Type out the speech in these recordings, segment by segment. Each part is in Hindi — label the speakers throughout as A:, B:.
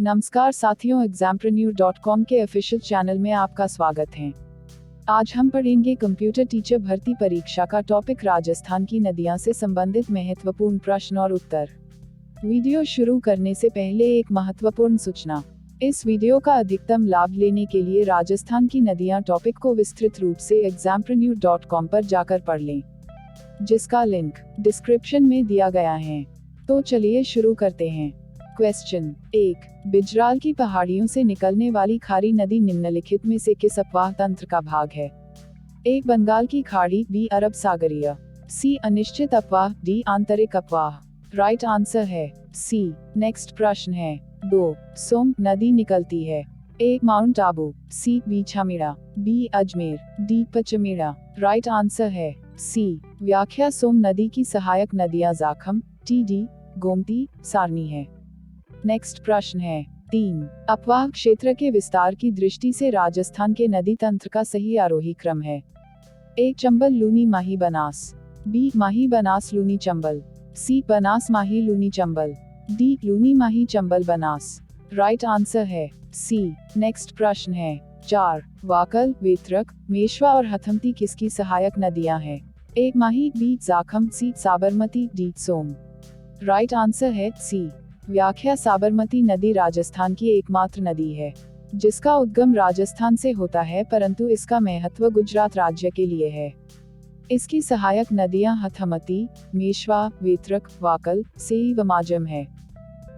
A: नमस्कार साथियों, examprepreneur.com के ऑफिशियल चैनल में आपका स्वागत है। आज हम पढ़ेंगे कंप्यूटर टीचर भर्ती परीक्षा का टॉपिक राजस्थान की नदियां से संबंधित महत्वपूर्ण प्रश्न और उत्तर। वीडियो शुरू करने से पहले एक महत्वपूर्ण सूचना। इस वीडियो का अधिकतम लाभ लेने के लिए राजस्थान की नदियां टॉपिक को विस्तृत रूप से examprepreneur.com पर जाकर पढ़ लें, जिसका लिंक डिस्क्रिप्शन में दिया गया है। तो चलिए शुरू करते हैं। क्वेश्चन 1। बिजराल की पहाड़ियों से निकलने वाली खारी नदी निम्नलिखित में से किस अपवाह तंत्र का भाग है? ए. बंगाल की खाड़ी, बी. अरब सागरीय, सी. अनिश्चित अपवाह, डी. आंतरिक अपवाह। राइट आंसर है सी। नेक्स्ट प्रश्न है 2। सोम नदी निकलती है A. Mount Abu, C. Bichhameda, B. Ajmer, D. Pachmeda. Right answer है सी। व्याख्या सोम नदी की सहायक नदियां जाखम, टीडी, गोमती, सारनी है। नेक्स्ट प्रश्न है 3। अपवाह क्षेत्र के विस्तार की दृष्टि से राजस्थान के नदी तंत्र का सही आरोही क्रम है? ए. चंबल, लूनी, माही, बनास, बी. माही, बनास, लूनी, चंबल, सी. बनास, माही, लूनी, चंबल, डी. लूनी, माही, चंबल, बनास। राइट आंसर है सी। नेक्स्ट प्रश्न है 4। वाकल, वेत्रक, मेशवा और हथमती किसकी सहायक नदियां हैं? ए. माही, बी. जाखम, सी. साबरमती, डी. सोम। राइट आंसर है सी। व्याख्या साबरमती नदी राजस्थान की एकमात्र नदी है जिसका उद्गम राजस्थान से होता है, परंतु इसका महत्व गुजरात राज्य के लिए है। इसकी सहायक नदियां हथमती, मेशवा, वेत्रक, वाकल, सेई व माजम है।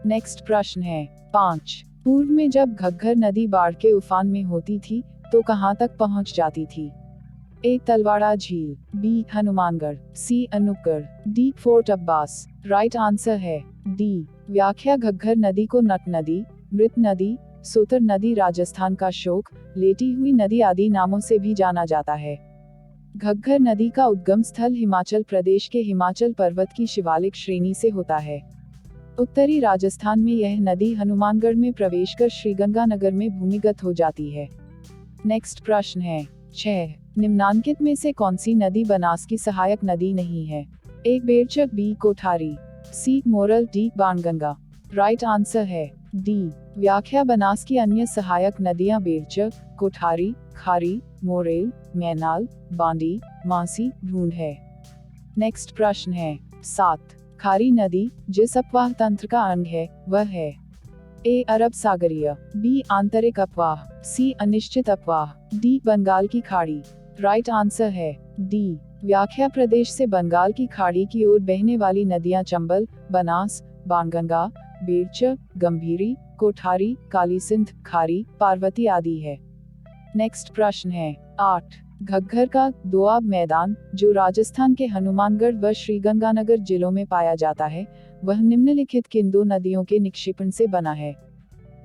A: नेक्स्ट प्रश्न है 5। पूर्व में जब घग्गर नदी बाढ़ के उफान में होती थी तो कहां तक पहुंच जाती थी? ए. तलवाड़ा झील, B. Hanumangarh, C. Anupgarh, D. Fort Abbas. Right answer है डी। व्याख्या घग्गर नदी को नट नदी, मृत नदी, सोतर नदी, राजस्थान का शोक, लेटी हुई नदी आदि नामों से भी जाना जाता है। घग्गर नदी का उद्गम स्थल हिमाचल प्रदेश के हिमाचल पर्वत की शिवालिक श्रेणी से होता है। उत्तरी राजस्थान में यह नदी हनुमानगढ़ में प्रवेश कर श्रीगंगानगर में भूमिगत हो जाती है। नेक्स्ट प्रश्न है 6। निम्नांकित में से कौन सी नदी बनास की सहायक नदी नहीं है? A. Berach, B. Kothari, C. Morel, D. Banganga. Right answer है डी। व्याख्या बनास की अन्य सहायक नदियां बेरचक, कोठारी, खारी, मोरेल, मैनाल, बांडी, मासी, ढूंढ है। नेक्स्ट प्रश्न है 7। खारी नदी जिस अपवाह तंत्र का अंग है वह है? ए. अरब सागरीय, बी. आंतरिक अपवाह, सी. अनिश्चित अपवाह, डी. बंगाल की खाड़ी। राइट आंसर है डी। व्याख्या प्रदेश से बंगाल की खाड़ी की ओर बहने वाली नदियां चंबल, बनास, बाणगंगा, बेरचक, गंभीरी, कोठारी, कालीसिंध, खारी, पार्वती आदि है। नेक्स्ट प्रश्न है 8। घग्गर का दोआब मैदान जो राजस्थान के हनुमानगढ़ व श्रीगंगानगर जिलों में पाया जाता है वह निम्नलिखित किन दो नदियों के निक्षेपण से बना है?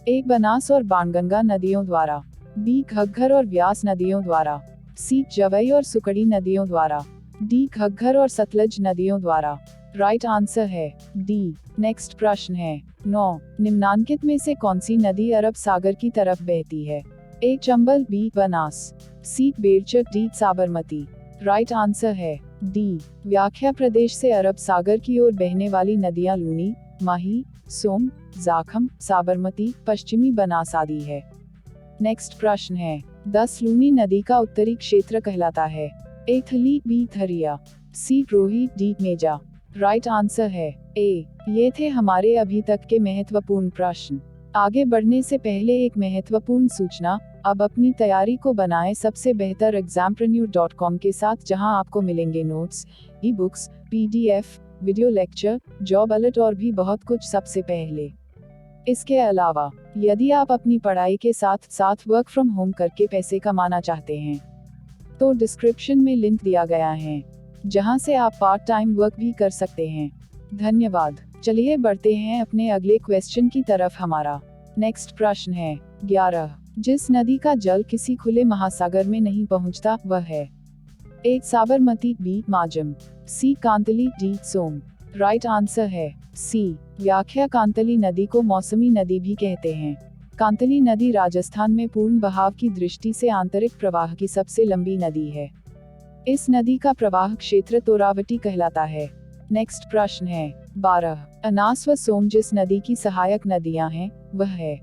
A: ए. बनास और बाणगंगा नदियों द्वारा, बी. घग्गर और व्यास नदियों द्वारा, सी. जवई और सुकड़ी नदियों द्वारा, डी. घग्गर और सतलज नदियों द्वारा। राइट आंसर है डी। नेक्स्ट प्रश्न है 9। निम्नांकित में से कौन सी नदी अरब सागर की तरफ बहती है? ए. चंबल, बी. बनास, सी. बेरचक, डी. साबरमती। राइट आंसर है डी। व्याख्या प्रदेश से अरब सागर की ओर बहने वाली नदियां लूनी, माही, सोम, जाखम, साबरमती, पश्चिमी बनास आदि है। नेक्स्ट प्रश्न है 10। लूनी नदी का उत्तरी क्षेत्र कहलाता है? ए. थली, बी. थरिया, सी. रोही, डी. मेजा। राइट आंसर है ए। ये थे हमारे अभी तक के महत्वपूर्ण प्रश्न। आगे बढ़ने से पहले एक महत्वपूर्ण सूचना, अब अपनी तैयारी को बनाएं सबसे बेहतर examprepreneur.com के साथ, जहां आपको मिलेंगे notes, e books, PDF, video lecture, job alert और भी बहुत कुछ सबसे पहले। इसके अलावा यदि आप अपनी पढ़ाई के साथ साथ वर्क फ्रॉम होम करके पैसे कमाना चाहते हैं तो डिस्क्रिप्शन में लिंक दिया गया है जहां से आप पार्ट टाइम वर्क भी कर सकते हैं। धन्यवाद। चलिए बढ़ते हैं अपने अगले क्वेश्चन की तरफ। हमारा नेक्स्ट प्रश्न है 11। जिस नदी का जल किसी खुले महासागर में नहीं पहुंचता वह है? ए. साबरमती, बी. माजम, सी. कांतली, डी. सोम। राइट आंसर है सी। व्याख्या कांतली नदी को मौसमी नदी भी कहते हैं। कांतली नदी राजस्थान में पूर्ण बहाव की दृष्टि से आंतरिक प्रवाह की सबसे लंबी नदी है। इस नदी का प्रवाह क्षेत्र तोरावटी कहलाता है। नेक्स्ट प्रश्न है 12। अनास व सोम जिस नदी की सहायक नदियां हैं वह है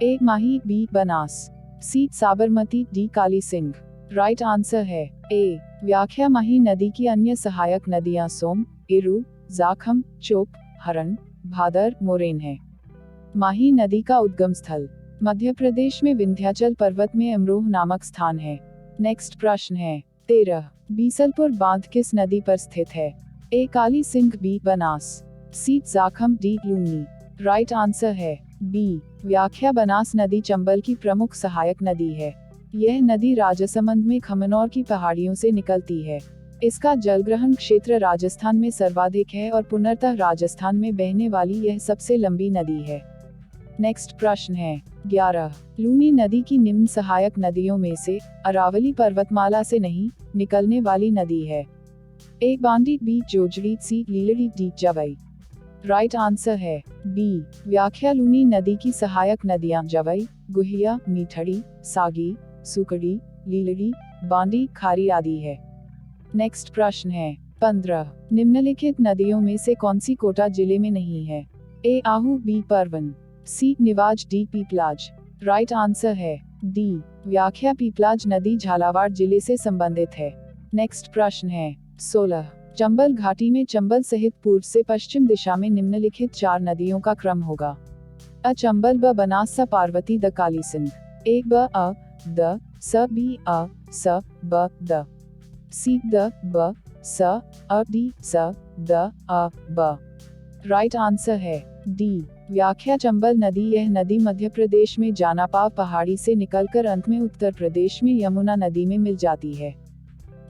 A: ए माही, बी बनास, सी Sabarmati, D Kali Sindh. Right answer है ए। व्याख्या माही नदी की अन्य सहायक नदियां सोम, इरु, जाखम, चोप, हरण, भादर, मोरेन है। माही नदी का उद्गम स्थल मध्य प्रदेश में विंध्याचल पर्वत में अमरोह नामक स्थान है। नेक्स्ट प्रश्न है 13। बीसलपुर बांध किस नदी पर स्थित है? A Kali Sindh, B Banas, C Jakham, D Luni. Right answer है बी। व्याख्या बनास नदी चंबल की प्रमुख सहायक नदी है। यह नदी राजसमंद में खमनौर की पहाड़ियों से निकलती है। इसका जलग्रहण क्षेत्र राजस्थान में सर्वाधिक है और पुनर्तः राजस्थान में बहने वाली यह सबसे लंबी नदी है। नेक्स्ट प्रश्न है 11। लूनी नदी की निम्न सहायक नदियों में से अरावली पर्वतमाला से नहीं निकलने वाली नदी है? ए बांडी, बी जोजड़ी, सी लीलड़ी, डी जवई। राइट आंसर है बी। व्याख्या लूनी नदी की सहायक नदियां जवई, गुहिया, मीठड़ी, सागी, सुकड़ी, लीलड़ी, बांडी, खारी आदि है। नेक्स्ट प्रश्न है 15। निम्नलिखित नदियों में से कौन सी कोटा जिले में नहीं है? ए आहू, बी परवन, सी निवाज, डी पीपलाज। राइट आंसर है डी। व्याख्या पीपलाज नदी झालावाड़ जिले से संबंधित है। नेक्स्ट प्रश्न है 16। चंबल घाटी में चंबल सहित पूर्व से पश्चिम दिशा में निम्नलिखित 4 नदियों का क्रम होगा? अ चंबल, ब बनास, स पार्वती, द काली सिंध। ए ब अ द स, बी अ स ब द, सी द ब स अ, डी स द अ ब। राइट आंसर है डी। व्याख्या चंबल नदी यह नदी मध्य प्रदेश में जानापाव पहाड़ी से निकलकर अंत में उत्तर प्रदेश में यमुना नदी में मिल जाती है।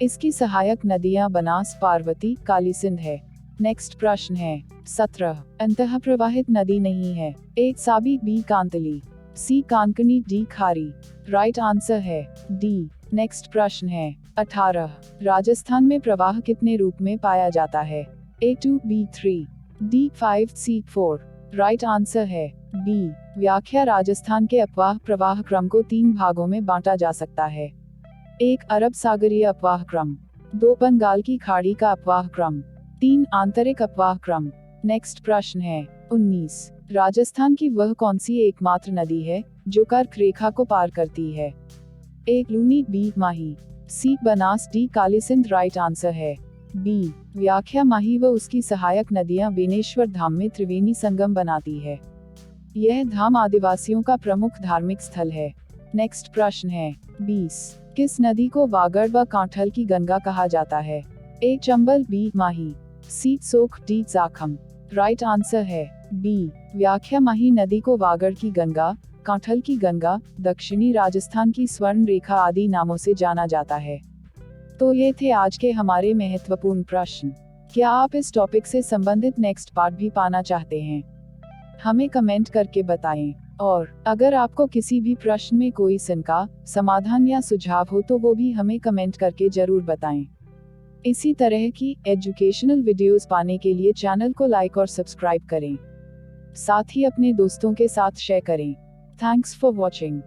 A: इसकी सहायक नदियां बनास, पार्वती, काली सिंध है। नेक्स्ट प्रश्न है 17। अंतः प्रवाहित नदी नहीं है? ए साबी, बी कांतली, सी कानकनी, डी खारी। राइट आंसर है डी। नेक्स्ट प्रश्न है 18। राजस्थान में प्रवाह कितने रूप में पाया जाता है? ए 2, बी 3, डी 5, सी 4। राइट आंसर है बी। व्याख्या राजस्थान के अपवाह प्रवाह क्रम को 3 भागों में बांटा जा सकता है। 1 अरब सागरीय अपवाह क्रम, 2 बंगाल की खाड़ी का अपवाह क्रम, 3 आंतरिक अपवाह क्रम। नेक्स्ट प्रश्न है 19। राजस्थान की वह कौन सी एकमात्र नदी है जो कर्क रेखा को पार करती है? ए लूनी, बी माही, सी Banas, D Kali Sindh. Right answer है बी। व्याख्या माही व उसकी सहायक नदियां बेनेश्वर धाम में त्रिवेणी संगम बनाती है। यह धाम आदिवासियों का प्रमुख धार्मिक स्थल है। नेक्स्ट प्रश्न है 20। किस नदी को वागड़ व कांठल की गंगा कहा जाता है? ए चंबल, बी माही, सी सोख, डी जाखम। राइट आंसर है बी। व्याख्या माही नदी को वागड़ की गंगा, कांठल की गंगा, दक्षिणी राजस्थान की स्वर्ण रेखा आदि नामों से जाना जाता है। तो ये थे आज के हमारे महत्वपूर्ण प्रश्न। क्या आप इस टॉपिक से संबंधित नेक्स्ट पार्ट भी पाना चाहते हैं? हमें कमेंट करके बताएं। और अगर आपको किसी भी प्रश्न में कोई शंका, समाधान या सुझाव हो तो वो भी हमें कमेंट करके जरूर बताएं। इसी तरह की एजुकेशनल वीडियोस पाने के लिए चैनल को लाइक और सब्सक्राइब करें। साथ ही अपने दोस्तों के साथ शेयर करें। Thanks for watching.